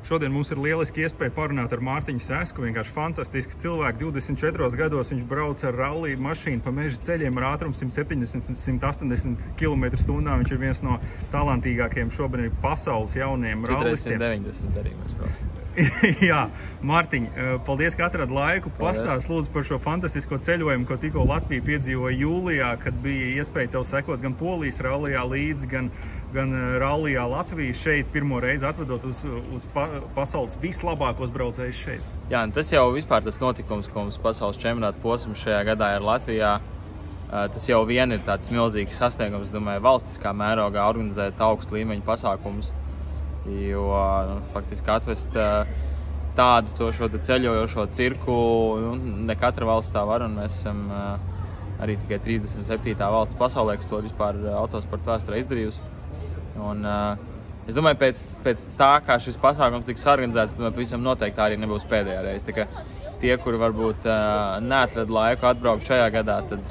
Šodien mums ir lieliski iespēja parunāt ar Mārtiņu Sesku, vienkārši fantastiski cilvēki. 24 gados viņš brauc ar rallija mašīnu pa meža ceļiem ar ātrumu 170–180 km/h. Viņš ir viens no talantīgākajiem šobrīd pasaules jauniem rallistiem. 190 arī mēs braucam. Jā, Mārtiņ, paldies, ka atradi laiku. Pastāst lūdzu par šo fantastisko ceļojumu, ko tikko Latvija piedzīvoja jūlijā, kad bija iespēja tev sekot gan Polijas rallijā līdzi, gan rallijā Latviju šeit pirmo reizi atvedot uz pasaules vislabākos braucējus šeit. Jā, tas jau vispār tas notikums, ko mums pasaules čempionāta posms šajā gadā ir Latvijā. Tas jau vien ir tāds milzīgs sasniegums, domāju, valstiskā mērogā organizēt augstu līmeņu pasākumus. Jo faktiski atvest tādu šo ceļojošo cirku, ne katra valsts tā var, un mēs esam arī tikai 37. valsts pasaulē, kas to vispār autosporta vēsturē izdarījusi. Un es domāju, pēc tā, kā šis pasākums tiks organizēts, pavisam noteikti arī nebūs pēdējā reize. Tā kā tie, kuri varbūt neatrada laiku atbraukt šajā gadā, tad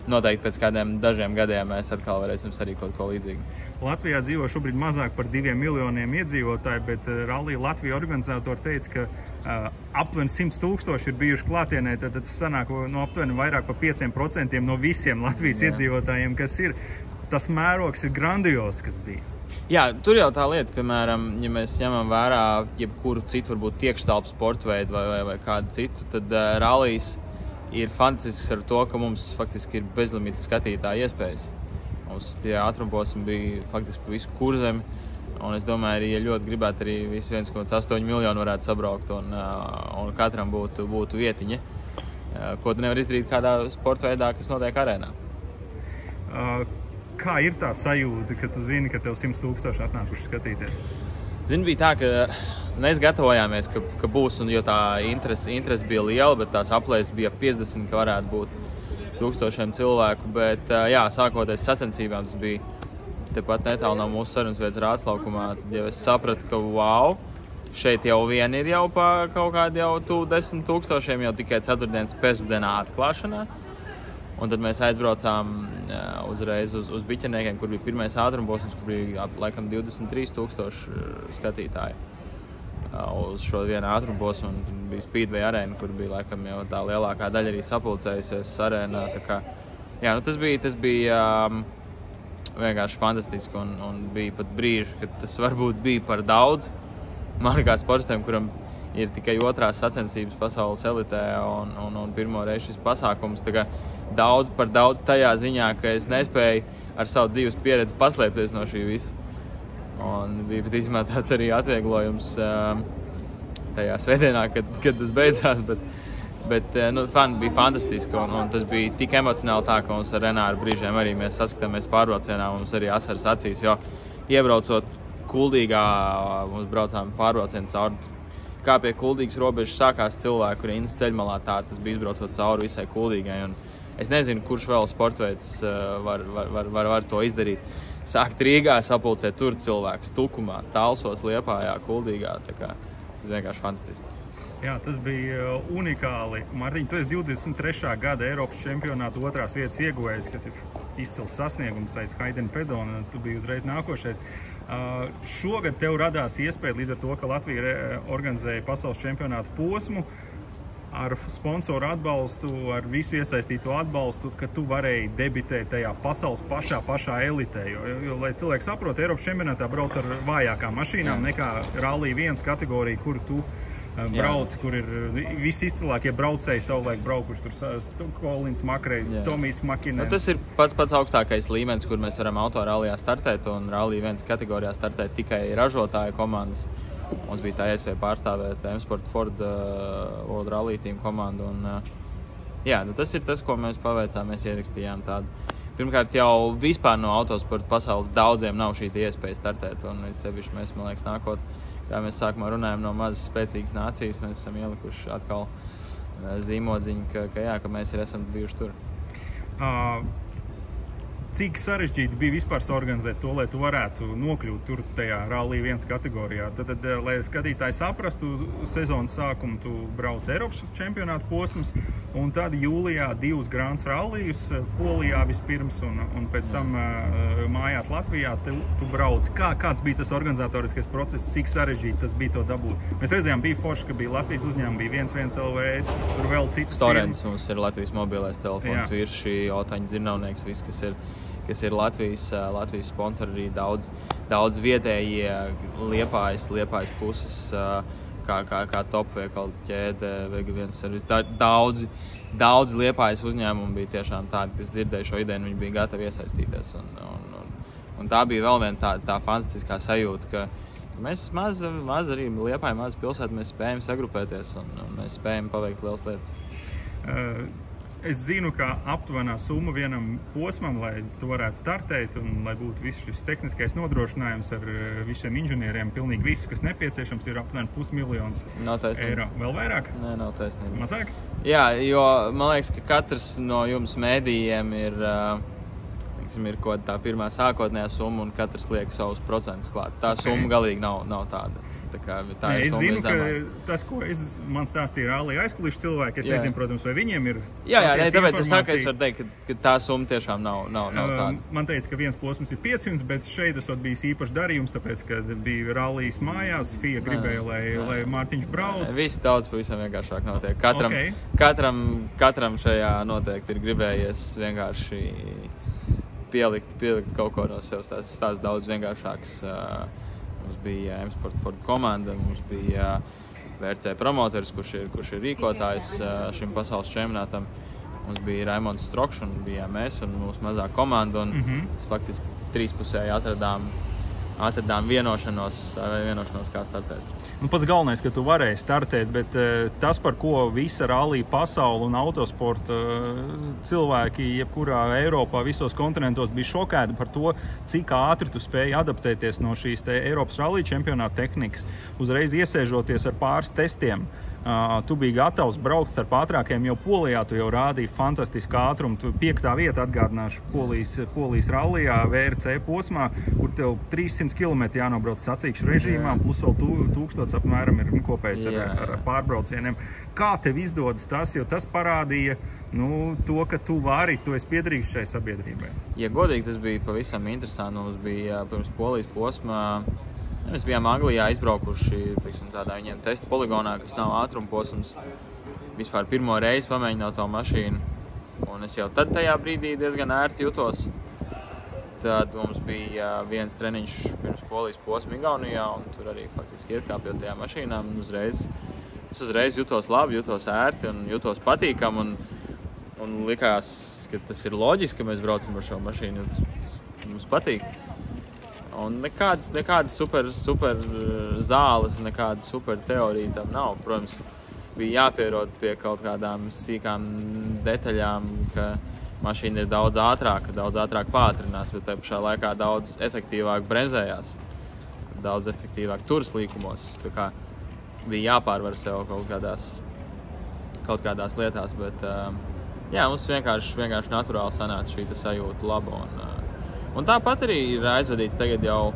noteikti pēc kādiem dažiem gadiem mēs atkal varēsim sarīkot ko līdzīgu. Latvijā dzīvo šobrīd mazāk par 2 miljoniem iedzīvotāju, bet Rallija Latvija organizatori teica, ka aptuveni 100 000 ir bijuši klātienē, tad tas sanāk aptuveni vairāk par 5% no visiem Latvijas iedzīvotājiem, kas ir. Tas mērogs ir grandios, kas bija. Jā, tur jau tā lieta, piemēram, ja mēs ņemam vērā jebkuru citu, varbūt tiekštelpu sporta veidu vai kādu citu, tad rallijs ir fantastisks ar to, ka mums faktiski ir bezlimita skatītāja iespējas. Mums tie ātrumposmi bija faktiski pa visu Kurzemi, un es domāju, arī, ja ļoti gribētu, arī visi 1,8 miljoni varētu sabraukt, un katram būtu vietiņa, ko tu nevar izdarīt kādā sporta veidā, kas notiek arēnā. Kā ir tā sajūta, ka tu zini, ka tev 100 000 atnākuši skatīties? Zini, bija tā, ka mēs gatavojāmies, ka būs, un jo tā interese bija liela, bet tās aplēses bija 50, ka varētu būt 1000 cilvēku, bet jā, sākoties sacensībām, tas bija tepat netālu no mūsu sarunas vietas Rātslaukumā, tad jau es sapratu, ka wow, šeit jau vien ir jau pa kaut kādi jau 10 000 jau tikai ceturtdienas pēcpusdienā atklāšanā. Un tad mēs aizbraucām uzreiz uz Biķerniekiem, kur bija pirmais ātrumposms, kur bija laikam 23 000 skatītāji uz šo vienu ātrumposmu. Un tad bija Speedway arēna, kur bija laikam jau tā lielākā daļa arī sapulcējusies arēnā. Tā kā, jā, tas bija vienkārši fantastiski un bija pat brīži, kad tas varbūt bija par daudz. Man kā sportistiem, kuram ir tikai otrās sacensības pasaules elitē un pirmo reizi šis pasākums. Tā kā par daudz tajā ziņā, ka es nespēju ar savu dzīves pieredzi paslēpties no šī visa. Un bija pat īstenībā tāds arī atvieglojums tajā svētdienā, kad tas beidzās, bet bija fantastiski un tas bija tik emocionāli tā, ka mums ar Renāru brīžiem arī mēs saskatāmies pārbraucienā, mums arī asaras acīs, jo iebraucot Kuldīgā, mums braucām pārbraucienu cauri. Kā pie Kuldīgas robežas sākās cilvēki, kuri Innas ceļmalā tas bija izbraucot cauri visai Kuldīgai. Un es nezinu, kurš vēl sportveids var to izdarīt. Sākt Rīgā, sapulcēt tur cilvēkus, Tukumā, Talsos, Liepājā, Kuldīgā. Tā kā tas vienkārši fantastiski. Jā, tas bija unikāli. Mārtiņ, tu esi 23. gada Eiropas čempionāta 2. vietas ieguvējs, kas ir izcils sasniegums aiz Haidena Pedona. Tu biji uzreiz nākošais. Šogad tev radās iespēja līdz ar to, ka Latvija organizēja pasaules čempionāta posmu ar sponsoru atbalstu, ar visu iesaistīto atbalstu, ka tu varēji debitēt tajā pasaules pašā elitē. Jo, lai cilvēki saprot, Eiropas čempionātā brauc ar vājākām mašīnām nekā Rallija 1 kategorija, kur tu brauc, kur ir visi izcilākie braucēji savulaik braukuši. Tur Kolins Makrejs, Tomijs Makinens. Tas ir pats augstākais līmenis, kur mēs varam autorallijā startēt, un Rallija 1 kategorijā startēt tikai ražotāju komandas. Mums bija tā iespēja pārstāvēt M-Sport Ford World Rally Team komandu. Un, tas ir tas, ko mēs paveicām, mēs ierakstījām tādu. Pirmkārt, jau vispār no autosporta pasaules daudziem nav šī iespēja startēt, un sevišķi mēs, man liekas, kā mēs sākumā runājam, no mazas spēcīgas nācijas, mēs esam ielikuši atkal zīmodziņu, ka mēs esam bijuši tur. Cik sarežģīti bija vispār organizēt to, lai tu varētu nokļūt tur tajā Rally 1 kategorijā? Tad, lai skatītāji saprastu, sezonas sākumu tu brauc Eiropas čempionāta posms, un tad jūlijā 2 Grands Rallyjus, Polijā vispirms, un pēc tam mājās Latvijā tu brauc. Kāds bija tas organizatoriskais process, cik sarežģīti tas bija to dabūt? Mēs redzējām, bija forši, ka bija Latvijas uzņēmumi, bija 11 LV, tur vēl citas Storens mums ir Latvijas mobilais telefons, Virši, Otaņa Dzirnavnieks, viss, kas ir Latvijas sponsori, arī daudz vietējie Liepājas puses, kā topveikalu ķēde, Vega1 servis. Daudz Liepājas uzņēmumi bija tiešām tādi, kas dzirdēja šo ideju, un viņi bija gatavi iesaistīties. Un tā bija vēl viena tā fantastiskā sajūta, ka mēs maz arī Liepāja maza pilsēta, mēs spējam sagrupēties un mēs spējam paveikt lielas lietas. Es zinu, ka aptuvenā summa vienam posmam, lai tu varētu startēt un lai būtu viss šis tehniskais nodrošinājums ar visiem inženieriem, pilnīgi visu, kas nepieciešams, ir aptuveni $500,000 eiro. Vēl vairāk? Nē, nav taisnība. Mazāk? Jā, jo man liekas, ka katrs no jums mēdījiem ir kaut tā pirmā sākotnējā summa un katrs liek savus procentus klāt. Tā summa galīgi nav tāda. Es zinu, ka tas, ko man stāstīja Rally aizkulisku cilvēki, es nezinu, protams, vai viņiem ir tāpēc es saku, es varu teikt, ka tā summa tiešām nav tāda. Man teica, ka viens posms ir 500, bet šeit esot bijis īpašs darījums, tāpēc, kad bija Rallijas mājās, FIA gribēja, lai Mārtiņš brauc. Viss daudz pavisam vienkāršāk notiek. Katram šajā noteikti ir gribējies vienkārši pielikt kaut ko no sev, tās daudz vienkāršāks. Mums bija M-Sport Ford komanda, mums bija VRC promoters, kurš ir rīkotājs šim pasaules čempionātam. Mums bija Raimonds Strokšs un bijām mēs un mūsu mazā komanda. Faktiski trīspusēji atradām vienošanos, kā startēt. Pats galvenais, ka tu varēji startēt, bet tas, par ko visa rallija pasaule un autosporta cilvēki, jebkurā Eiropā, visos kontinentos bija šokēti par to, cik ātri tu spēji adaptēties no šīs Eiropas rallija čempionāta tehnikas, uzreiz iesēžoties ar pāris testiem. Tu biji gatavs braukt starp ātrākiem, jau Polijā tu jau rādīji fantastisku ātrumu. Tu 5. vieta atgādināšu Polijas rallijā, VRC posmā, kur tev 300 km jānobrauc sacīkšu režīmā, plus vēl 1000 apmēram ir kopējs ar pārbraucieniem. Kā tev izdodas tas, jo tas parādīja to, ka tu esi piederīgs šai sabiedrībai? Ja godīgi, tas bija pavisam interesanti. Mums bija pirms Polijas posmā. Mēs bijām Anglijā izbraukuši tādā viņiem testa poligonā, kas nav ātruma posms. Vispār pirmo reizi pamēģināju to mašīnu, un es jau tad tajā brīdī diezgan ērti jutos. Tad mums bija viens treniņš pirms Polijas posma Igaunijā, un tur arī faktiski iekāpjot tajā mašīnā. Es uzreiz jutos labi, jutos ērti un jutos patīkam, un likās, ka tas ir loģiski, ka mēs braucam ar šo mašīnu, jo tas mums patīk. Un nekādas super zāles, nekādas super teorija tam nav. Protams, bija jāpierod pie kaut kādām sīkām detaļām, ka mašīna ir daudz ātrāk pātrinās, bet te pašā laikā daudz efektīvāk bremzējās, daudz efektīvāk turas līkumos. Tā kā bija jāpārvar sev kaut kādās lietās, bet mums vienkārši naturāli sanāca šī sajūta laba. Un tāpat arī ir aizvadīts tagad jau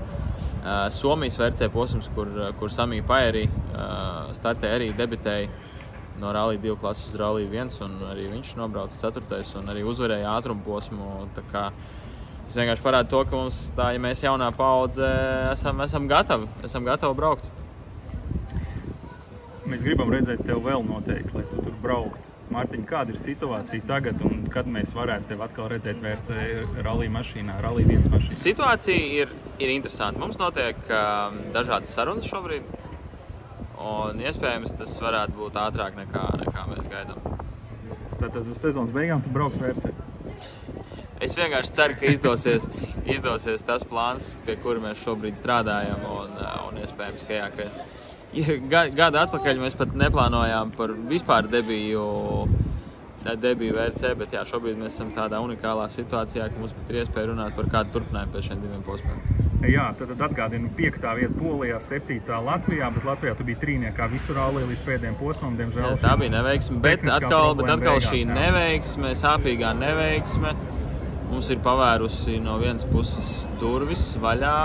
Somijas VRC posms, kur Samī Paeri startē arī debitēja no Rally 2 klases uz Rally 1, un arī viņš nobrauca 4. un arī uzvarēja ātrumu posmu. Tā kā tas vienkārši parāda to, ka mums ja mēs jaunā paudze esam gatavi braukt. Mēs gribam redzēt tev vēl noteikti, lai tu tur braukt. Mārtiņ, kāda ir situācija tagad un kad mēs varētu tevi atkal redzēt VRC Rally mašīnā, Rally 1 mašīnā? Situācija ir interesanta. Mums notiek dažādas sarunas šobrīd, un iespējams tas varētu būt ātrāk nekā mēs gaidām. Tātad uz sezonas beigām tu brauks VRC? Es vienkārši ceru, ka izdosies tas plāns, pie kura mēs šobrīd strādājam, un iespējams, ka gada atpakaļ mēs pat neplānojām par vispār debiju VRC, bet šobrīd mēs esam tādā unikālā situācijā, ka mums pat ir iespēja runāt par kādu turpinājumu pēc šiem 2 posmiem. Jā, tad atgādinu 5. vieta Polijā, 7. Latvijā, bet Latvijā tu biji trīniekā visu ralliju līdz pēdējiem posmam, diemžēl. Tā bija neveiksme, bet atkal šī neveiksme, sāpīgā neveiksme mums ir pavērusi no vienas puses durvis vaļā,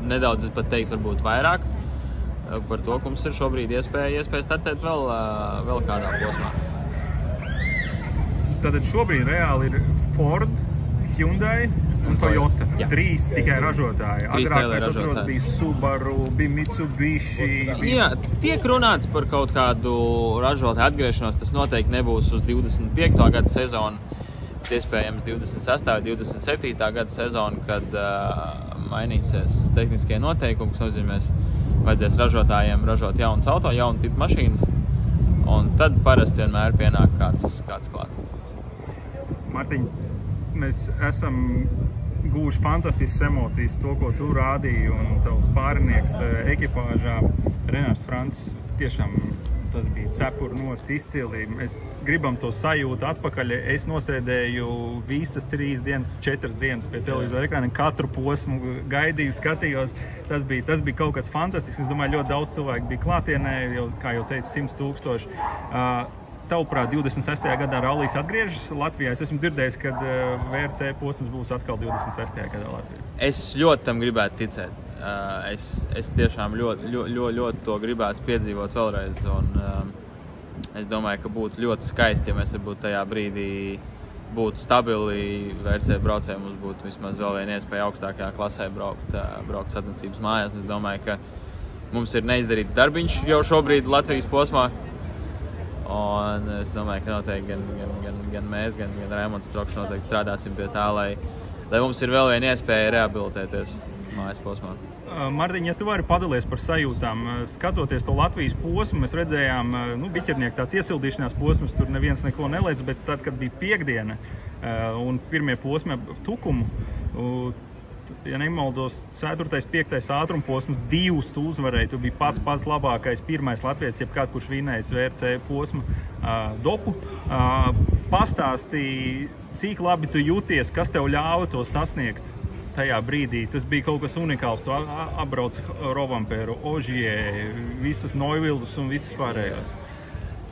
nedaudz, es pat teiktu, varbūt vairāk, par to, ka mums ir šobrīd iespēja startēt vēl kādā posmā. Tātad šobrīd reāli ir Ford, Hyundai un Toyota. Jā. 3 tikai ražotāji. Agrāk lieli mēs atceros, ražotāji. bija Subaru, bija Mitsubishi. Jā, tiek runāts par kaut kādu ražotāju atgriešanos. Tas noteikti nebūs uz 25. gada sezonu, iespējams 26. vai 27. gada sezonu, kad mainīsies tehniskie noteikumi, kas nozīmēs, vajadzēs ražotājiem ražot jaunas auto, jaunu tipu mašīnas, un tad parasti vienmēr pienāk kāds klāt. Mārtiņ, mēs esam guvuši fantastiskas emocijas, to, ko tu rādīji, un tavs pārinieks ekipāžā Renārs Francis, tiešām tas bija cepur nost izcili. Mēs gribam to sajūtu atpakaļ. Es nosēdēju visas 3 dienas, 4 dienas pie televizora ekrāna, katru posmu gaidīju, skatījos. Tas bija kaut kas fantastisks. Es domāju, ļoti daudz cilvēku bija klātienē, kā jau teicu, 100,000. Tavuprāt, 26. gadā rallijas atgriežas Latvijā. Es esmu dzirdējis, ka VRC posms būs atkal 26. gadā Latvijā. Es ļoti tam gribētu ticēt. Es tiešām ļoti to gribētu piedzīvot vēlreiz. Un, es domāju, ka būtu ļoti skaisti, ja mēs varbūt tajā brīdī būtu stabili VRC braucēji. Mums būtu vismaz vēl viena iespēja augstākajā klasē braukt sacensības mājās. Es domāju, ka mums ir neizdarīts darbiņš jau šobrīd Latvijas posmā. Un es domāju, ka noteikti gan mēs, gan Raimonds Strokšs noteikti strādāsim pie tā, lai mums ir vēl viena iespēja rehabilitēties mājas posmā. Mārtiņ, ja tu vari padalies par sajūtām, skatoties to Latvijas posmu, mēs redzējām, biķernieku tāds iesildīšanās posms, tur neviens neko nelēc, bet tad, kad bija piekdiena un pirmie posmi ap Tukumu, ja nemaldos, 4., 5. ātruma posms, 2 tu uzvarēji. Tu biji pats labākais pirmais latvietis, jebkād, kurš vinējis VRC posmu dopu. Pastāstīji, cik labi tu jūties, kas tev ļāva to sasniegt tajā brīdī. Tas bija kaut kas unikāls. Tu apbrauci Rovanperu, Ožie, visus Noivildus un visus pārējos.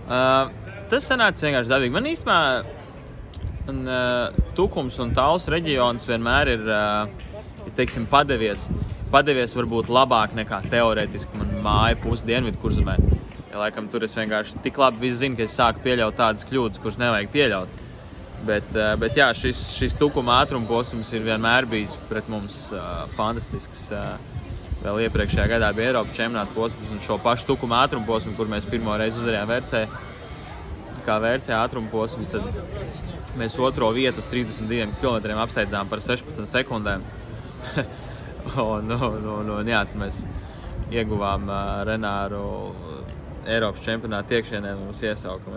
Tas sanāca vienkārši dabīgi. Man īstenībā Tukums un Tauls reģions vienmēr ir teiksim, padevies varbūt labāk nekā teorētiski man māja pusi dienvidu Kurzemē. Ja, laikam tur es vienkārši tik labi visu zinu, ka es sāku pieļaut tādas kļūdas, kuras nevajag pieļaut. Bet jā, šis Tukuma ātruma posms ir vienmēr bijis pret mums fantastisks. Vēl iepriekšējā gadā bija Eiropas čempionāta posms un šo pašu Tukuma ātruma posmu, kur mēs pirmo reizi uzvarējām VRC ātruma posmu, tad mēs otro vietu uz 32 km apsteidzām par 16 sekundēm. un jā, mēs ieguvām Renāru Eiropas čempionāta iekšienē, mums iesauka,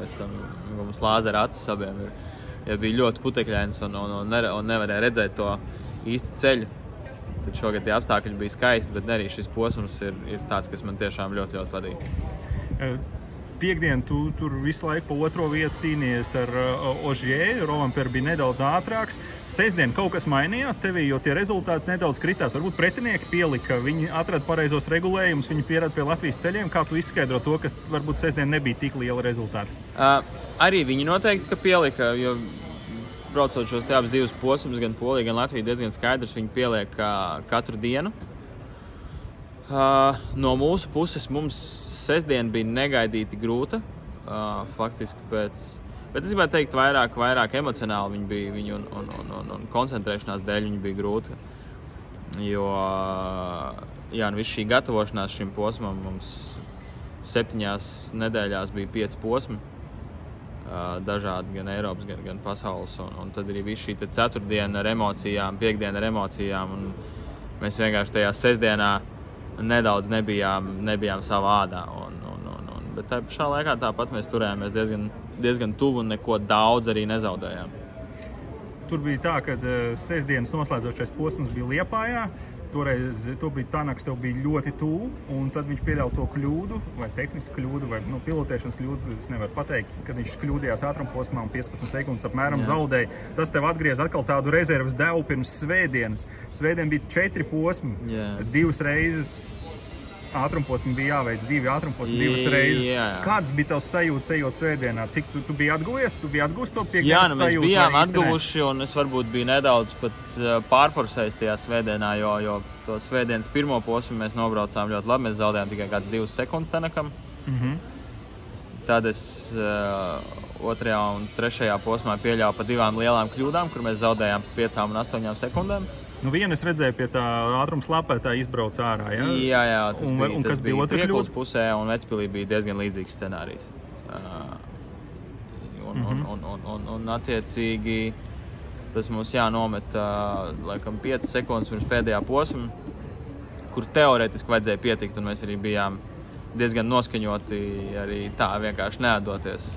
mums lāzera acis abiem bija ļoti putekļains un nevarēja redzēt to īsti ceļu. Tad šogad tie apstākļi bija skaisti, bet arī šis posms ir tāds, kas man tiešām ļoti, ļoti patīk. Piekdien tu tur visu laiku pa otro vietu cīnījies ar Ožie, Rovanper bija nedaudz ātrāks. Sestdien kaut kas mainījās tevī, jo tie rezultāti nedaudz kritās. Varbūt pretinieki pielika, viņi atrada pareizos regulējumus, viņi pierada pie Latvijas ceļiem. Kā tu izskaidro to, kas varbūt sestdien nebija tik liela rezultāti? Arī viņi noteikti, ka pielika, jo braucot šos te abas 2 posmus, gan Polija, gan Latvija diezgan skaidrs, viņi pieliek katru dienu. No mūsu puses mums sestdien bija negaidīti grūta, faktiski bet es gribētu teikt vairāk emocionāli viņi un koncentrēšanās dēļ viņi bija grūti. Jo, jā, viss šī gatavošanās šim posmam mums 7 nedēļās bija 5 posmi, dažādi gan Eiropas, gan pasaules, un tad arī viss šī ceturtdiena ar emocijām, piekdiena ar emocijām, un mēs vienkārši tajā sestdienā nedaudz nebijām savā ādā, bet tā pašā laikā tāpat mēs turējāmies diezgan tuvu un neko daudz arī nezaudējām. Tur bija tā, ka sestdienas noslēdzošais posms bija Liepājā. Tobrīd Tanaks tev bija ļoti tuvu, un tad viņš pieļauj to kļūdu, vai tehnisku kļūdu, vai pilotēšanas kļūdu, es nevaru pateikt, kad viņš kļūdījās ātrumposmā un 15 sekundes apmēram zaudēja. Tas tev atgriez atkal tādu rezerves devu pirms svētdienas. Svētdien bija 4 posmi, 2 reizes ātrumposmi bija jāveic 2 ātrumposmi 2 reizes. Jā. Kāds bija tavs sajūtas ejot svētdienā? Cik tu biji atguvies? Tu biji atgūst to piekdienas Jā, mēs sajūtu? bijām atguvuši, un es varbūt biju nedaudz pat pārforsējis tajā svētdienā, jo to svētdienas pirmo posmu mēs nobraucām ļoti labi. Mēs zaudējām tikai kāds 2 sekundes Tanakam. Tad es 2. un 3. posmā pieļāvu pa 2 lielām kļūdām, kur mēs zaudējām 5 un 8 sekundēm. Nu, vienu es redzēju pie tā ātrums lapētā izbrauc ārā, ja? Jā, tas bija otra Priekulas kļūda? pusē, un Vecpilī bija diezgan līdzīgs scenārijs. Un attiecīgi tas mums jānomet laikam 5 sekundes pirms pēdējā posma, kur teorētiski vajadzēja pietikt, un mēs arī bijām diezgan noskaņoti arī tā vienkārši neatdoties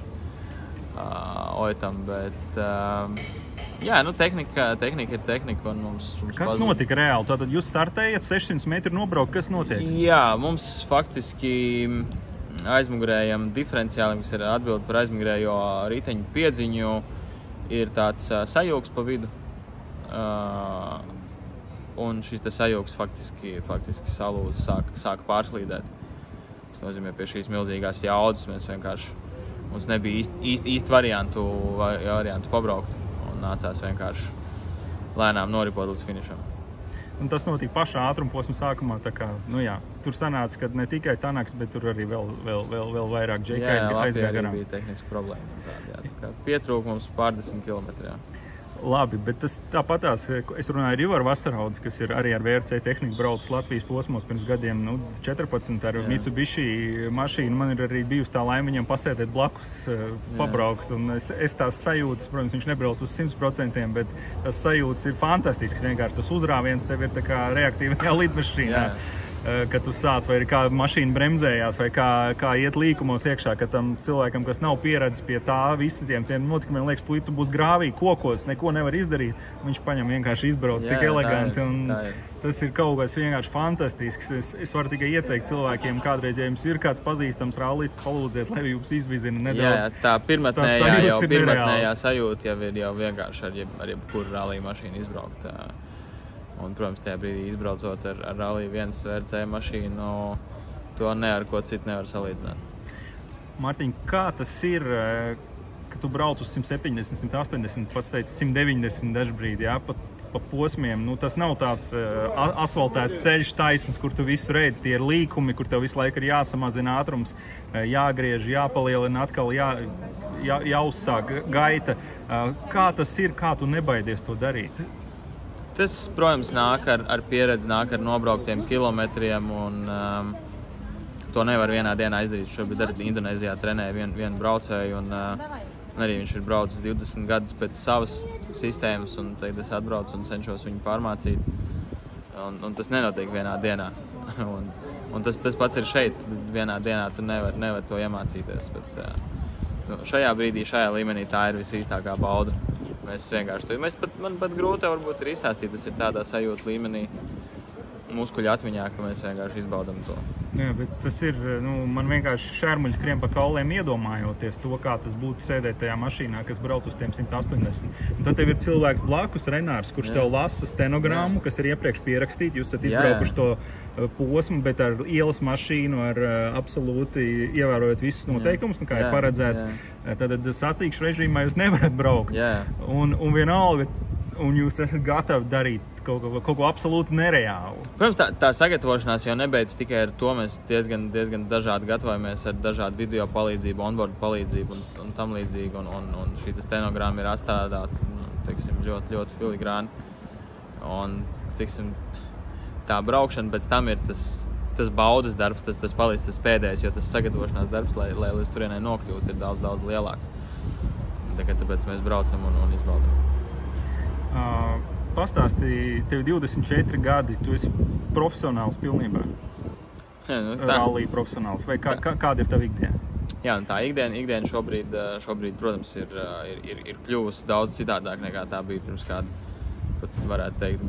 Oitam, bet jā, nu tehnika ir tehnika, un mums Kas notika reāli? Tātad jūs startējat 600 metru nobraukt, kas notiek? Jā, mums faktiski aizmugurējam diferenciālim, kas ir atbild par aizmugurējo riteņu piedziņu, ir tāds sajūgs pa vidu. Un šis te sajūgs faktiski salūz, sāka pārslīdēt. Tas nozīmē, pie šīs milzīgās jaudas mums nebija īsti variantu pabraukt, un nācās vienkārši lēnām noripot līdz finišam. Un tas notika pašā ātrumposma sākumā, tā kā, nu jā, tur sanāca, ka ne tikai Tanaks, bet tur arī vēl vairāk džeki aizgāja garām. Jā, bija tehniska problēma. Tā kā pietrūka mums pārdesmit kilometri, jā. Labi, bet tas tāpatās, es runāju ar Ivaru Vasaraudzi, kas ir arī ar VRC tehniku braucis Latvijas posmos pirms gadiem, 14 ar Mitsubishi mašīnu. Man ir arī bijusi tā laime viņam pasēdēt blakus, pabraukt. Un es tās sajūtas, protams, viņš nebrauc uz 100%, bet tās sajūtas ir fantastisks. Vienkārši tas uzrāviens tev ir tā kā reaktīvajā lidmašīnā. Kad tu sāc, vai kā mašīna bremzējās, vai kā iet līkumos iekšā, ka tam cilvēkam, kas nav pieredzis pie tā, visi tiem notikumiem, liekas, tu būs grāvī, kokos, neko nevar izdarīt. Viņš paņem vienkārši izbrauc tik eleganti, un tas ir kaut kas vienkārši fantastisks. Es varu tikai ieteikt cilvēkiem, kādreiz, ja jums ir kāds pazīstams rallists, palūdziet, lai jums izvizina nedaudz. Jā, tā pirmatnējā sajūta jau ir vienkārši ar jebkuru rallija mašīnu izbraukt. Un, protams, tajā brīdī izbraucot ar Rallija 1 VRC mašīnu, to ne ar ko citu nevar salīdzināt. Mārtiņ, kā tas ir, ka tu brauc uz 170, 180, pats teici 190 dažbrīd, jā, pa posmiem? Nu, tas nav tāds asfaltēts ceļš taisns, kur tu visu redzi. Tie ir līkumi, kur tev visu laiku ir jāsamazina ātrums, jāgriež, jāpalielina atkal, jāuzsāk gaita. Kā tas ir, kā tu nebaidies to darīt? Tas, protams, nāk ar pieredzi, nāk ar nobrauktiem kilometriem, un to nevar vienā dienā izdarīt. Šobrīd arī Indonēzijā trenēja vienu braucēju, un arī viņš ir braucis 20 gadus pēc savas sistēmas, un tagad es atbraucu un cenšos viņu pārmācīt. Un tas nenotiek vienā dienā. Un tas pats ir šeit. Vienā dienā tu nevar to iemācīties, bet šajā brīdī, šajā līmenī tā ir visīstākā bauda. Man pat grūti varbūt ir izstāstīt, tas ir tādā sajūta līmenī, muskuļu atmiņā, ka mēs vienkārši izbaudam to. Jā, bet tas ir, man vienkārši šērmuļi skrien pa kauliem iedomājoties to, kā tas būtu sēdēt tajā mašīnā, kas brauc uz tiem 180. Un tad tev ir cilvēks blakus, Renārs, kurš tev lasa stenogrammu, kas ir iepriekš pierakstīti. Jūs esat izbraukuši to posmu, bet ar ielas mašīnu, ar absolūti ievērojot visus noteikumus, kā ir paredzēts. Tad sacīkšu režīmā jūs nevarat braukt. Un vienalga, un jūs esat gatavi darīt kaut ko absolūti nereālu. Protams, tā sagatavošanās jau nebeidz tikai ar to. Mēs diezgan dažādi gatavojamies ar dažādu video palīdzību, onboard palīdzību un tam līdzīgi. Un šī stenogramma ir atstrādāta, ļoti, ļoti filigrāni. Un, tā braukšana pēc tam ir tas baudas darbs, tas palīdz tas pēdējais, jo tas sagatavošanās darbs, lai līdz turienai nokļūt, ir daudz, daudz lielāks. Tāpēc mēs braucam un izbaudam. Pastāstīji, tev 24 gadi, tu esi profesionāls pilnībā. Rallija profesionāls. Vai kāda ir tava ikdiena? Jā, tā ikdiena šobrīd, protams, ir kļuvusi daudz citādāk nekā tā bija pirms kādu, pat varētu teikt,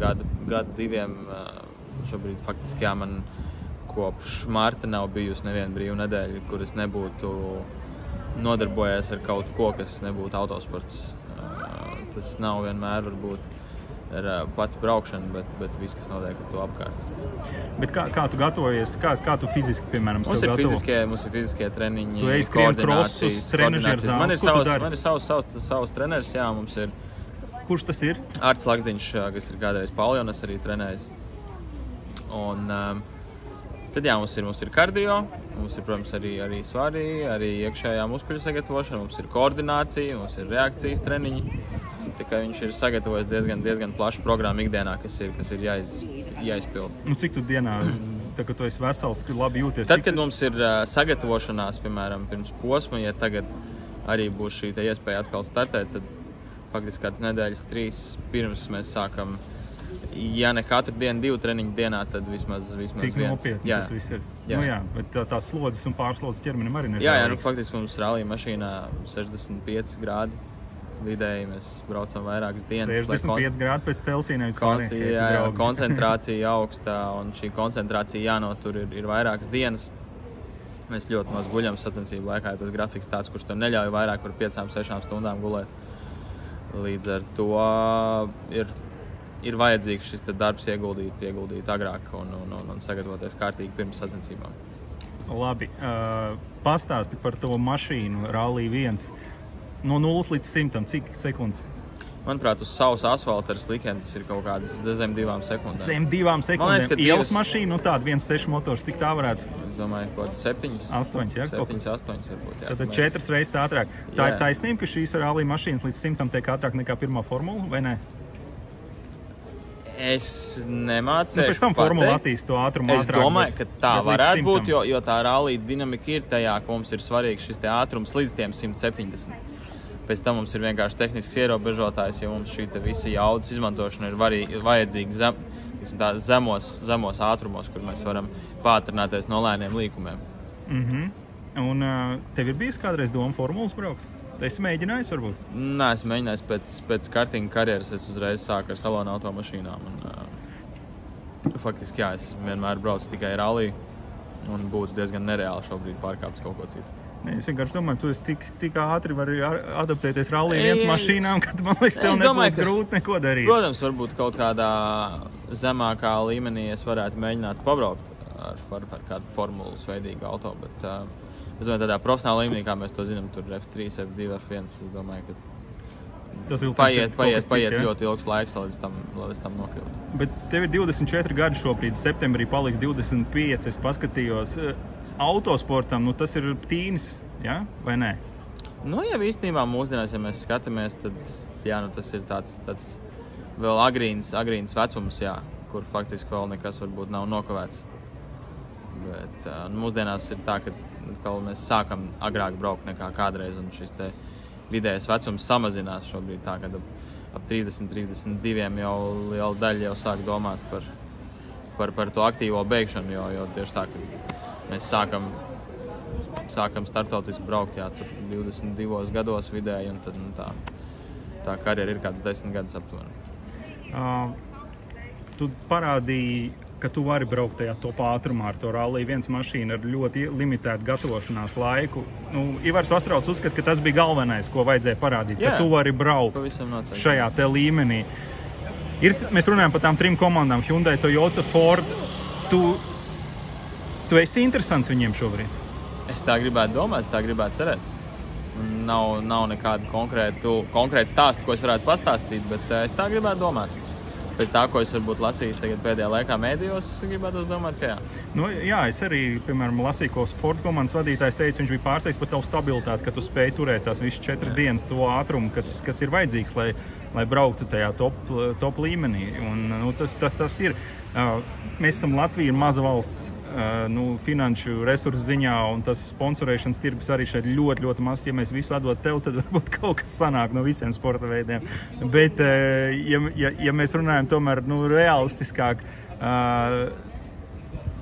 gadu diviem. Šobrīd faktiski man kopš marta nav bijusi neviena brīva nedēļa, kur es nebūtu nodarbojies ar kaut ko, kas nebūtu autosports. Tas nav vienmēr varbūt pati braukšana, bet viss, kas notiek ar to apkārt. Bet kā tu gatavojies? Kā tu fiziski, piemēram, mums ir fiziskie treniņi, tu ej skrien krosus, trenažieru zāles, ko tu dari? Man ir savs treneris, jā, mums ir. Kurš tas ir? Arts Lakstiņš, kas ir kādreiz Pauljonas arī trenējis. Un tad jā, mums ir kardio, mums ir, protams, arī svari, arī iekšējā muskuļu sagatavošana, mums ir koordinācija, mums ir reakcijas treniņi. Tikai viņš ir sagatavojis diezgan plašu programmu ikdienā, kas ir jāizpild. Cik tu dienā, kad tu esi vesels, labi jūties? Tad, kad mums ir sagatavošanās, piemēram, pirms posma, ja tagad arī būs šī iespēja atkal startēt, tad faktiski kādas nedēļas 3 pirms mēs sākam, ja ne katru dienu 2 treniņu dienā, tad vismaz viens. Tik nopietni tas viss ir. Jā, bet tās slodzes un pārslodzes ķermenim arī Jā, faktiski mums rallija mašīnā 65 grādi. Vidēji mēs braucam vairākas dienas. 65 grādi pēc Celsija nevis koncentrācija augstā, un šī koncentrācija jānotur ir vairākas dienas. Mēs ļoti maz guļam sacensību laikā, jo tas grafiks tāds, kurš to neļauj vairāk par 5-6 stundām gulēt. Līdz ar to ir vajadzīgs šis darbs ieguldīt agrāk un sagatavoties kārtīgi pirms sacensībām. Labi, pastāsti par to mašīnu Rallija 1. No 0 līdz 100, cik sekundes? Manuprāt, uz savas asfalta ar slikiem tas ir kaut kādas zem 2 sekundēm. Zem 2 sekundēm? Ielas mašīna, tāda 1.6 motors, cik tā varētu? Es domāju, kaut kāds 7. 8, jā? 7-8 varbūt, jā. Tad 4 reizes ātrāk. Tā ir taisnība, ka šīs Rallija mašīnas līdz 100 tiek ātrāk nekā pirmā formula, vai ne? Es nemācēšu pēc tam formula attīst to ātrumu ātrāk. Es domāju, ka tā varētu būt, jo tā Rallija dinamika ir tajā, ka mums ir svarīgs šis ātrums līdz tiem 170. Pēc tam mums ir vienkārši tehnisks ierobežotājs, jo mums šī visa jaudas izmantošana ir vajadzīga zemos ātrumos, kur mēs varam pātrināties no lēniem līkumiem. Un tev ir bijis kādreiz doma formulas braukt? Esi mēģinājis varbūt? Nē, es mēģinājis pēc kartinga karjeras, es uzreiz sāku ar salonu automašīnām. Faktiski jā, es vienmēr braucu tikai ralliju un būtu diezgan nereāli šobrīd pārkāpt kaut ko citu. Es vienkārši domāju, tu esi tik ātri vari adaptēties Rallija 1 mašīnām, kad man liekas, tev nebūtu grūti neko darīt. Protams, varbūt kaut kādā zemākā līmenī es varētu mēģināt pabraukt ar kādu formulas veidīgu auto, bet es domāju, tādā profesionālā līmenī, kā mēs to zinām, tur F3, F2, F1, es domāju, ka paiet ļoti ilgs laiks, līdz tam nokļūt. Bet tev ir 24 gadi šobrīd, septembrī paliks 25, es paskatījos. Autosportam, tas ir tīnis, ja? Vai ne? Jā, īstenībā mūsdienās, ja mēs skatāmies, tad jā, tas ir tāds vēl agrīns vecums, jā, kur faktiski vēl nekas varbūt nav nokavēts. Bet mūsdienās ir tā, ka mēs sākam agrāk braukt nekā kādreiz, un šis vidējais vecums samazinās šobrīd tā, kad ap 30-32 jau daļa jau sāk domāt par to aktīvo beigšanu, jo tieši tā, ka mēs sākam startautiski braukt, jā, tur 22 gados vidēji, un tad tā karjera ir kāds 10 gadus aptuveni. Tu parādīji, ka tu vari braukt tajā top ātrumā ar to Rallija 1 mašīnu ar ļoti limitētu gatavošanās laiku. Ivars Ostrauts uzskata, ka tas bija galvenais, ko vajadzēja parādīt, ka tu vari braukt šajā te līmenī. Mēs runājam par tām 3 komandām, Hyundai, Toyota, Ford. Tu esi interesants viņiem šobrīd? Es tā gribētu domāt, es tā gribētu cerēt. Nav nekādu konkrētu stāstu, ko es varētu pastāstīt, bet es tā gribētu domāt. Pēc tā, ko es varbūt lasījis tagad pēdējā laikā mēdījos, gribētu domāt, ka jā. Jā, es arī, piemēram, lasīju, ko Ford komandas vadītājs teica, viņš bija pārsteigts par tavu stabilitāti, ka tu spēj turēt tās visas 4 dienas to ātrumu, kas ir vajadzīgs, lai brauktu tajā top līmenī. Un tas ir. Mēs esam Latvija, ir maza valsts. Finanšu resursu ziņā, un tas sponsorēšanas tirgus arī šeit ļoti, ļoti maz. Ja mēs visu atdot tev, tad varbūt kaut kas sanāk no visiem sporta veidiem. Bet, ja mēs runājam tomēr realistiskāk,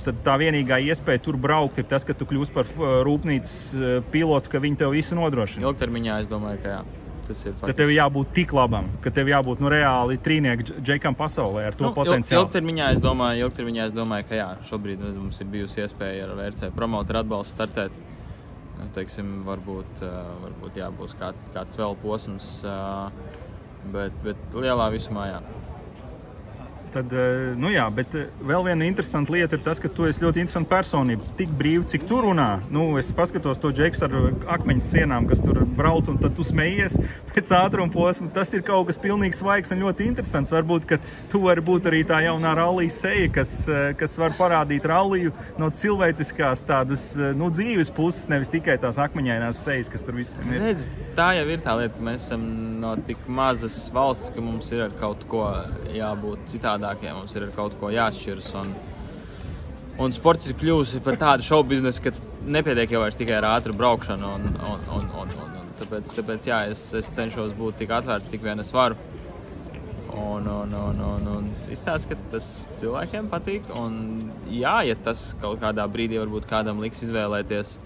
tad tā vienīgā iespēja tur braukt ir tas, ka tu kļūsi par rūpnīcas pilotu, ka viņi tev visu nodrošina. Ilgtermiņā es domāju, ka jā. Ka tev jābūt tik labam, ka tev jābūt reāli trīnieku džekam pasaulē ar to potenciālu. Ilgtermiņā es domāju, ka jā, šobrīd mums ir bijusi iespēja ar VRC promotoru atbalstu startēt. Teiksim, varbūt būs kāds vēl posms, bet lielā visumā jā. Tad, nu jā, bet vēl viena interesanta lieta ir tas, ka tu esi ļoti interesanta personība. Tik brīvi, cik tu runā. Nu, es paskatos to džekus ar akmeņu sienām, kas tur brauc, un tad tu smejies pēc ātruma posma. Tas ir kaut kas pilnīgi svaigs un ļoti interesants. Varbūt, ka tu vari būt arī tā jaunā rallija seja, kas var parādīt ralliju no cilvēciskās tādas, nu, dzīves puses, nevis tikai tās akmeņainās sejas, kas tur visiem ir. Redz, tā jau ir tā lieta, ka mēs esam no tik mazas valsts, ka mums ir ar kaut ko jābūt citādākiem, mums ir ar kaut ko jāšķiras. Un sports ir kļuvusi par tādu šovu biznesu, ka nepietiek jau vairs tikai ar ātru braukšanu. Tāpēc jā, es cenšos būt tik atvērts, cik vien es varu. Un izstāst, ka tas cilvēkiem patīk. Un jā, ja tas kaut kādā brīdī varbūt kādam liks izvēlēties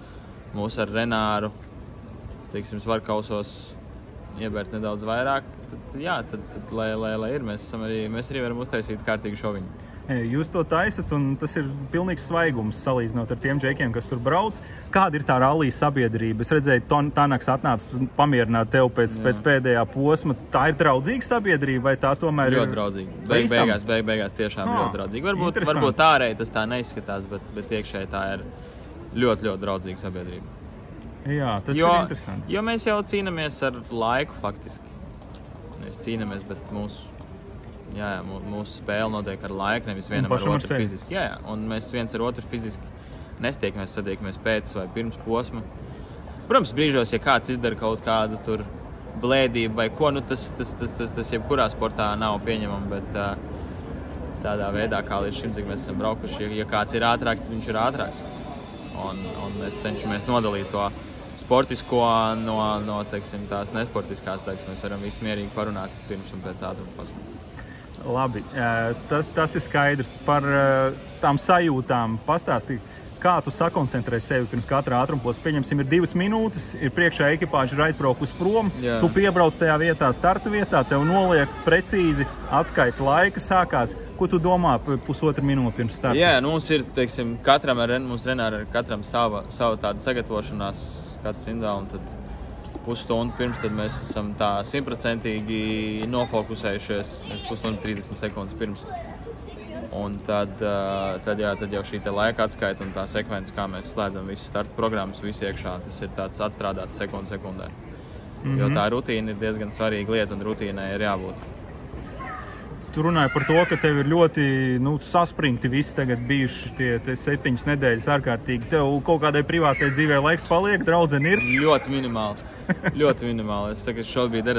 mūs ar Renāru, teiksim, svarkausos iebērt nedaudz vairāk, tad lai ir. Mēs arī varam uztaisīt kārtīgu šoviņu. Jūs to taisat, un tas ir pilnīgs svaigums salīdzinot ar tiem džekiem, kas tur brauc. Kāda ir tā rallija sabiedrība? Es redzēju, Tanaks atnāca pamierināt tev pēc pēdējā posma. Tā ir draudzīga sabiedrība, vai tā tomēr ļoti draudzīga. Beigās tiešām ļoti draudzīga. Varbūt ārēji tas tā neizskatās, bet iekšēji tā ir ļoti draudzīga sabiedrība. Jā, tas ir interesants. Jo mēs jau cīnamies ar laiku faktiski. Mēs cīnamies, bet mūsu spēle notiek ar laiku, nevis vienam ar otru fiziski. Jā, un mēs viens ar otru fiziski nestiekamies, satiekamies pēc vai pirms posma. Protams, brīžos, ja kāds izdara kaut kādu tur blēdību vai ko, nu tas jebkurā sportā nav pieņemama, bet tādā veidā, kā līdz šim, cik mēs esam braukuši, ja kāds ir ātrāks, tad viņš ir ātrāks. Un mēs cenšamies nodalīt to sportisko no teiksim, tās nesportiskās daļas. Mēs varam visi mierīgi parunāt pirms un pēc ātruma posma. Labi, tas ir skaidrs. Par tām sajūtām pastāstīt, kā tu sakoncentrē sevi pirms katra ātruma posma. Pieņemsim, ir 2 minūtes, ir priekšā ekipāža raitbraukus prom, jā. Tu piebrauc tajā vietā, starta vietā, tev noliek precīzi, atskaita laika sākās. Ko tu domā pusotru minūti pirms starta? Jā, nu mums ir, teiksim, mums Renāra ir katram sava tāda sagatavošanās, katrs individuāli, un tad pusstundu pirms tad mēs esam tā 100% nofokusējušies, 1:30 sekundes pirms. Un tad jau šī te laika atskaita un tā sekvence, kā mēs slēdzam visas starta programmas, visu iekšā, tas ir tāds atstrādāts sekundē. Jo tā rutīna ir diezgan svarīga lieta un rutīnai ir jābūt. Tu runāji par to, ka tev ir ļoti saspringti visi tagad bijuši tie 7 nedēļas ārkārtīgi. Tev kaut kādai privātai dzīvē laiks paliek, draudzene ir? Ļoti minimāli. Ļoti minimāli. Es tagad šobrīd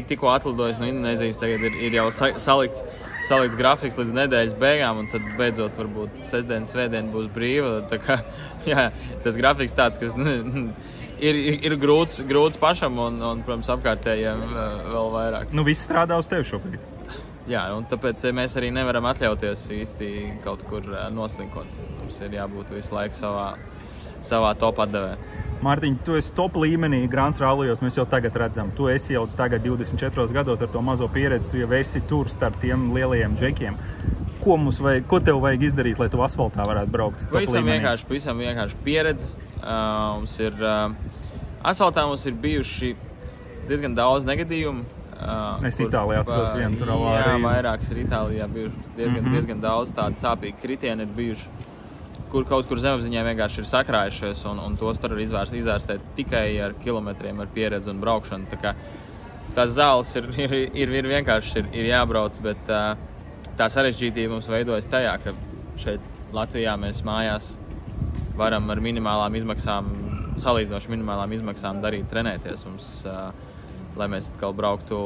tikko atlidojis no Indonēzijas, tagad ir jau salikts grafiks līdz nedēļas beigām, un tad beidzot varbūt sestdiena, svētdiena būs brīva. Tā kā, jā, tas grafiks tāds, kas ir grūts pašam un, protams, apkārtējiem vēl vairāk. Viss strādā uz tevi šobrīd. Jā, un tāpēc mēs arī nevaram atļauties īsti kaut kur noslinkot. Mums ir jābūt visu laiku savā top atdevē. Mārtiņ, tu esi top līmenī Grand Rallyos, mēs jau tagad redzam. Tu esi jau tagad 24 gados ar to mazo pieredzi, tu jau esi tur starp tiem lielajiem džekiem. Ko tev vajag izdarīt, lai tu asfaltā varētu braukt? Pavisam vienkārši pieredze. Asfaltā mums ir bijuši diezgan daudz negadījumu. Es Itālijā atkos vienu tur avāriju. Jā, vairākas ir Itālijā bijuši. Diezgan daudz tādu sāpīgi kritieni ir bijuši, kur kaut kur zemapziņā vienkārši ir sakrājušies, un tos tur var izvērstēt tikai ar kilometriem, ar pieredzi un braukšanu. Tā kā tās zāles ir vienkārši ir jābrauc, bet tā sarežģītība mums veidojas tajā, ka šeit Latvijā mēs mājās varam ar salīdzinoši minimālām izmaksām trenēties. Lai mēs atkal brauktu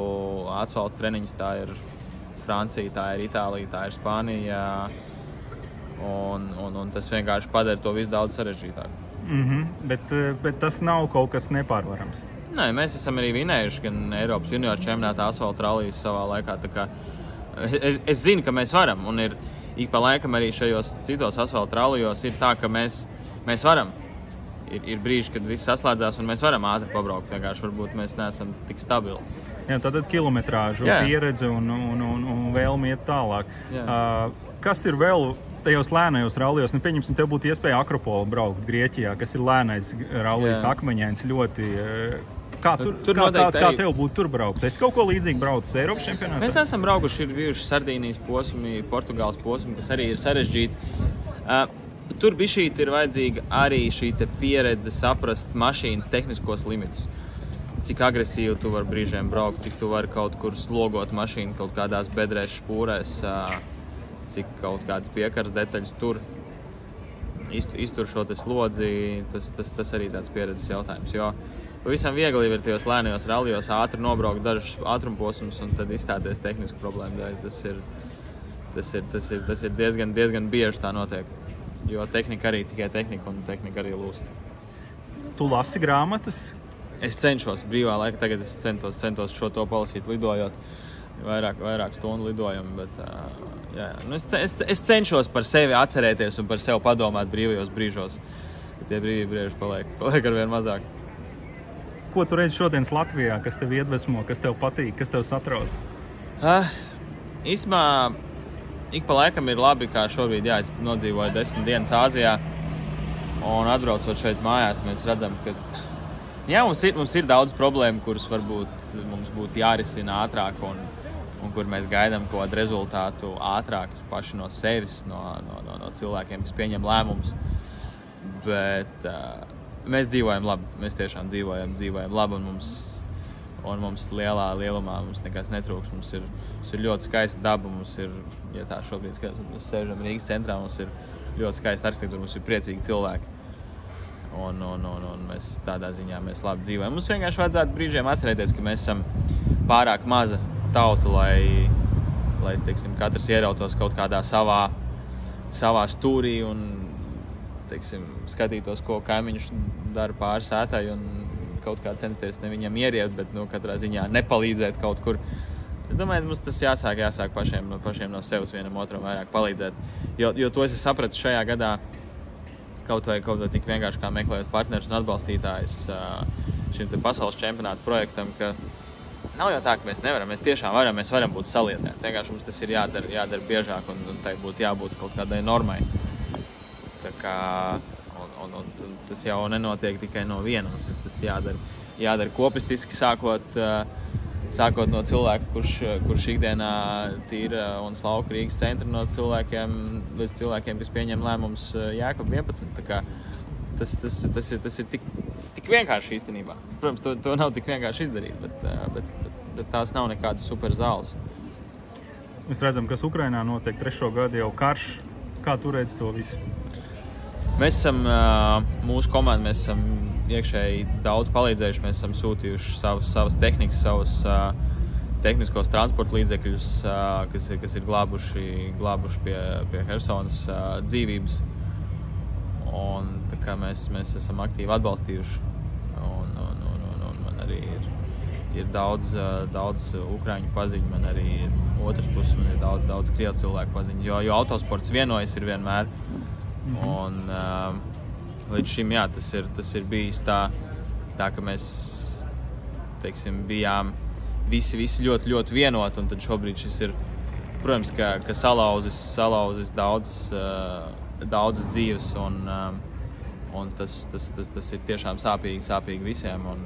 asfalta treniņus, tā ir Francija, tā ir Itālija, tā ir Spānija, un tas vienkārši padara to visu daudz sarežģītāku. Bet tas nav kaut kas nepārvarams. Nē, mēs esam arī vinējuši gan Eiropas junioru čempionāta asfalta rallijas savā laikā, tā kā es zinu, ka mēs varam, un ir ik pa laikam arī šajos citos asfalta rallijos ir tā, ka mēs varam. Ir brīži, kad viss saslēdzās un mēs varam ātri pabraukt, vienkārši varbūt mēs neesam tik stabili. Jā, tātad kilometrāžu, pieredze un vēlmi iet tālāk. Kas ir vēl tajos lēnajos rallijos? Pieņemsim, tev būtu iespēja Akropolu braukt Grieķijā, kas ir lēnais rallijs, akmeņains ļoti. Kā tev būtu tur braukt? Es kaut ko līdzīgi braucu Eiropas čempionātā? Mēs esam braukuši, ir bijuši Sardīnijas posmi, Portugāles posmi, kas arī ir sarežģīti. Tur bišķīt ir vajadzīga arī šī pieredze saprast mašīnas tehniskos limitus. Cik agresīvi tu vari brīžiem braukt, cik tu vari kaut kur slogot mašīnu kaut kādās bedrēs špūrēs, cik kaut kādas piekars detaļas tur. Iztur šo slodzi, tas arī tāds pieredzes jautājums, jo pavisam viegli ir tajos lēnajos rallijos ātri nobraukt dažus ātrumposmus un tad izstāties tehnisku problēmu dēļ. Tas ir diezgan bieži tā notiek, jo tehnika arī tikai tehnika un tehnika arī lūst. Tu lasi grāmatas? Es cenšos brīvā laika, tagad es centos šo to palasīt lidojot, vairāk stundu lidojumu, bet es cenšos par sevi atcerēties un par sevi padomāt brīvajos brīžos. Tie brīvie brīži paliek arvien mazāk. Ko tu redzi šodienas Latvijā, kas tev iedvesmo, kas tev patīk, kas tev satrauc? Īsumā, ik pa laikam ir labi, kā šobrīd, es nodzīvoju 10 dienas Āzijā, un atbraucot šeit mājās, mēs redzam, ka mums ir daudz problēmu, kuras varbūt mums būtu jārisina ātrāk, un kur mēs gaidām kaut kādu rezultātu ātrāk paši no sevis, no cilvēkiem, kas pieņem lēmumus. Bet mēs dzīvojam labi, mēs tiešām dzīvojam labi, un mums lielumā mums nekas netrūks. Mums ir ļoti skaista daba, mums ir, ja tā šobrīd mēs sēžam Rīgas centrā, mums ir ļoti skaista arhitektūra, mums ir priecīgi cilvēki. Un mēs tādā ziņā mēs labi dzīvojam. Mums vienkārši vajadzētu brīžiem atcerēties, ka mēs esam pārāk maza tauta, lai teiksim, katrs ierautos kaut kādā savā stūrī un skatītos, ko kaimiņš dara pāri sētai un kaut kā censties ne viņam ieriept, bet katrā ziņā nepalīdzēt kaut kur. Es domāju, mums tas jāsāk pašiem no sevis vienam otram vairāk palīdzēt. Jo to es sapratu šajā gadā, kaut vai tik vienkārši kā meklējot partnerus un atbalstītājus šim pasaules čempionāta projektam, ka nav jau tā, ka mēs nevaram, mēs tiešām varam, mēs varam būt saliedēti. Vienkārši mums tas ir jādara biežāk un tai būtu jābūt kaut kādai normai. Tā kā, un tas jau nenotiek tikai no viena, mums tas jādara kopistiski, sākot no cilvēka, kurš ikdienā tīra un slauka Rīgas centru, no cilvēkiem līdz cilvēkiem, kas pieņem lēmumus Jēkab 11. Tā kā tas ir tik vienkārši īstenībā. Protams, to nav tik vienkārši izdarīt, bet tās nav nekādas super zāles. Mēs redzam, kas Ukrainā notiek 3. gadu jau karš. Kā tu redzi to visu? Mēs esam, mūsu komanda, mēs esam iekšēji daudz palīdzējuši, mēs esam sūtījuši savas tehnikas, savus tehniskos transporta līdzekļus, kas ir glābuši pie Hersonas dzīvības. Un tā kā mēs esam aktīvi atbalstījuši, un man arī ir daudz ukraiņu paziņu, man arī ir otrs puses, man ir daudz krievu cilvēku paziņu, jo autosports vienojas ir vienmēr. Un līdz šim, tas ir bijis tā, ka mēs, bijām visi ļoti, ļoti vienoti, un tad šobrīd šis ir, protams, ka salauzis daudzas dzīves, un tas ir tiešām sāpīgi visiem, un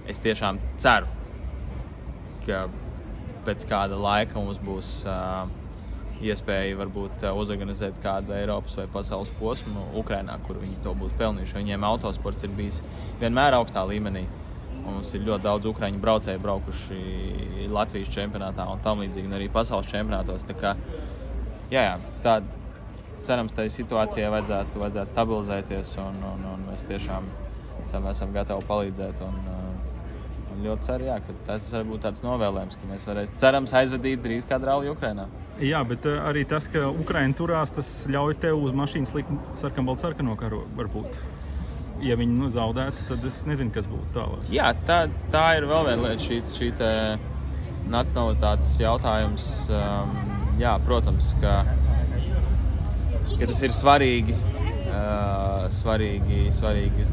es tiešām ceru, ka pēc kāda laika mums būs iespēja varbūt uzorganizēt kādu Eiropas vai pasaules posmu Ukrainā, kur viņi to būtu pelnījuši. Viņiem autosports ir bijis vienmēr augstā līmenī. Un mums ir ļoti daudz ukraiņu braucēju braukuši Latvijas čempionātā un tam līdzīgi, un arī pasaules čempionātos. Tā kā, tā cerams, tai situācijai vajadzētu stabilizēties, un mēs tiešām esam gatavi palīdzēt. Un ļoti ceru, ka tas var būt tāds novēlējums, ka mēs varēsim, cerams, aizvadīt drīz kādu ralli Ukrainā. Jā, bet arī tas, ka Ukraina turās, tas ļauj tev uz mašīnas likt sarkanbaltsarkano karogu, varbūt. Ja viņi zaudētu, tad es nezinu, kas būtu tālāk. Jā, tā ir vēl viena lieta, šī nacionalitātes jautājums. Jā, protams, ka tas ir svarīgi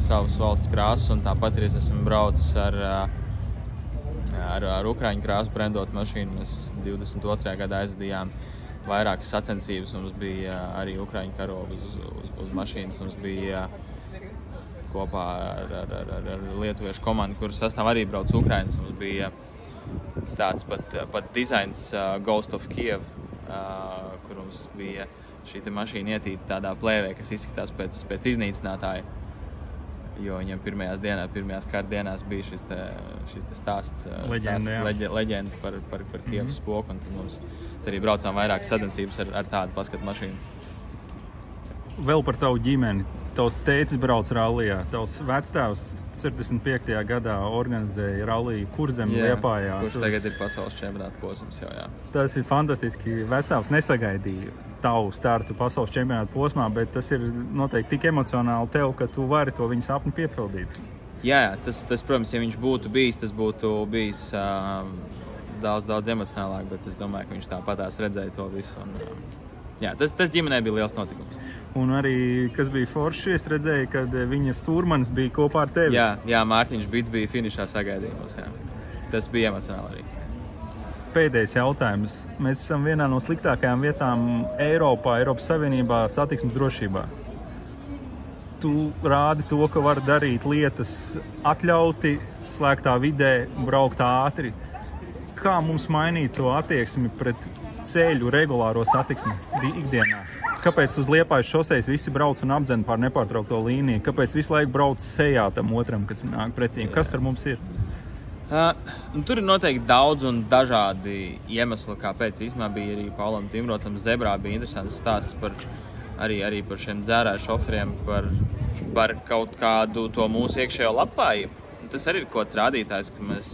savas valsts krāsas, un tāpat arī es esmu braucis ar ukraiņu krāsu brendot mašīnu. Mēs 22. gadā aizvadījām vairākas sacensības, mums bija arī ukraiņu karogu uz mašīnas, mums bija kopā ar lietuviešu komandu, kuras sastāv arī brauc Ukrainas. Mums bija tāds pat dizains Ghost of Kiev, kur mums bija šī mašīna ietīta tādā plēvē, kas izskatās pēc iznīcinātāja. Jo viņam pirmajās kara dienās bija šis stāsts, leģenda par Kievas spoku, un tad mums arī braucām vairākas sadarbības ar tādu paskatu mašīnu. Vēl par tavu ģimeni. Tavs tētis brauc rallijā. Tavs vectēvs 65. gadā organizēja ralliju Kurzem Liepājā. Kurš tagad ir pasaules čempionāta posms jau, jā. Tas ir fantastiski. Vectēvs nesagaidīja tavu startu pasaules čempionāta posmā, bet tas ir noteikti tik emocionāli tev, ka tu vari to viņa sapni piepildīt. Jā, tas, protams, ja viņš būtu bijis, tas būtu bijis daudz emocionālāk, bet es domāju, ka viņš tāpatās redzēja to visu. Jā, tas ģimenē bija liels notikums. Un arī, kas bija forši, es redzēju, kad viņa stūrmanis bija kopā ar tevi. Jā, Mārtiņš Bits bija finišā sagaidījumos, jā. Tas bija emocionāli arī. Pēdējais jautājums. Mēs esam vienā no sliktākajām vietām Eiropas Savienībā satiksmes drošībā. Tu rādi to, ka var darīt lietas atļauti, slēgtā vidē, braukt ātri. Kā mums mainīt to attieksmi pret ceļu regulāro satiksmi ikdienā? Kāpēc uz Liepājas šosejas visi brauc un apdzen pār nepārtraukto līniju? Kāpēc visu laiku brauc sejā tam otram, kas nāk pretī? Kas ar mums ir? Tur ir noteikti daudz un dažādi iemesli, kāpēc īstenībā bija arī Paulam Timrotam Zebrā bija interesants stāsts arī par šiem dzērāju šoferiem, par kaut kādu to mūsu iekšējo labklājību. Tas arī ir kaut kāds rādītājs, ka mēs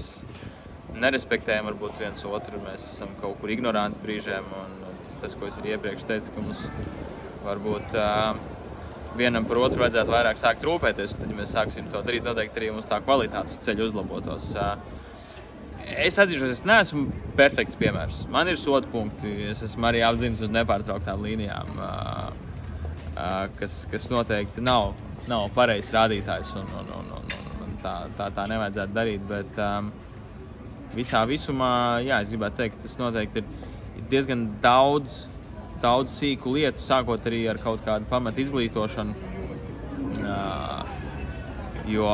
nerespektējam varbūt viens otru, mēs esam kaut kur ignoranti brīžiem, un tas, ko es arī iepriekš teicu, ka mums varbūt vienam par otru vajadzētu vairāk sākt rūpēties, un tad, ja mēs sāksim to darīt, noteikti arī mums tā kvalitāte uz ceļu uzlabotos. Es atzīšos, es neesmu perfekts piemērs. Man ir soda punkti, es esmu arī apzinis uz nepārtrauktām līnijām, kas noteikti nav pareizs rādītājs, un tā nevajadzētu darīt, bet visā visumā, jā, es gribētu teikt, tas noteikti ir diezgan daudz sīku lietu, sākot arī ar kaut kādu pamatu izglītošanu, jo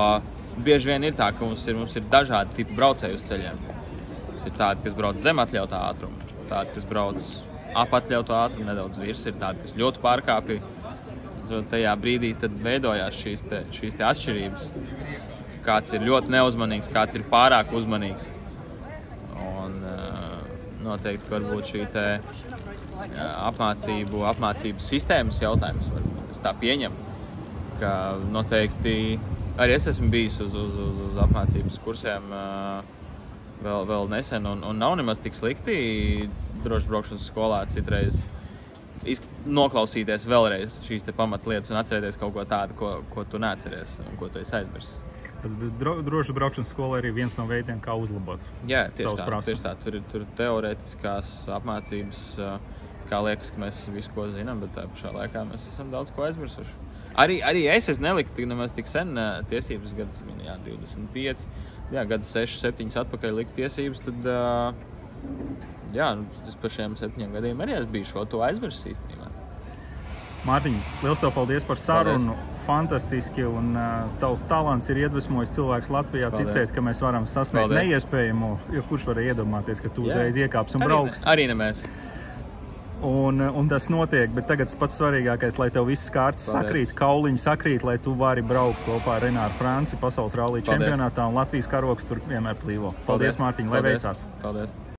bieži vien ir tā, ka mums ir dažādi tipi braucēju uz ceļiem. Mums ir tādi, kas brauc zem atļautā ātruma, tādi, kas brauc ap atļauto ātrumu, nedaudz virs, ir tādi, kas ļoti pārkāpja. Tajā brīdī tad veidojās šīs te atšķirības. Kāds ir ļoti neuzmanīgs, kāds ir pārāk uzmanīgs. Un noteikti varbūt šī te apmācību sistēmas jautājums, es tā pieņemu, ka noteikti arī es esmu bijis uz apmācības kursiem vēl nesen, un nav nemaz tik slikti drošas braukšanas skolā citreiz noklausīties vēlreiz šīs te pamatlietas un atcerēties kaut ko tādu, ko tu neatceries un ko tu esi aizmirsis. Droša braukšanas skola ir viens no veidiem, kā uzlabot. Jā, tieši tā. Tur ir teorētiskās apmācības, kā liekas, ka mēs visu ko zinām, bet tā pašā laikā mēs esam daudz ko aizmirsuši. Arī es neliku nemaz tik sen tiesības, gads 25, gadu 6, 7 atpakaļ liku tiesības, tad tas par šiem 7 gadiem arī es biju šo to aizmirsis īstenībā. Mārtiņ, liels tev paldies par sarunu. Paldies. Fantastiski, un tavs talants ir iedvesmojis cilvēks Latvijā ticēt, ka mēs varam sasniegt neiespējamo, jo kurš var iedomāties, ka tu uzreiz iekāps un brauks. Arī ne mēs. Un tas notiek, bet tagad pats svarīgākais, lai tev viss kārtas sakrīt, kauliņi sakrīt, lai tu vari braukt kopā ar Renāru Franci pasaules rallija čempionātā, un Latvijas karoks tur vienmēr plīvo. Paldies, Mārtiņ, lai veicās! Paldies!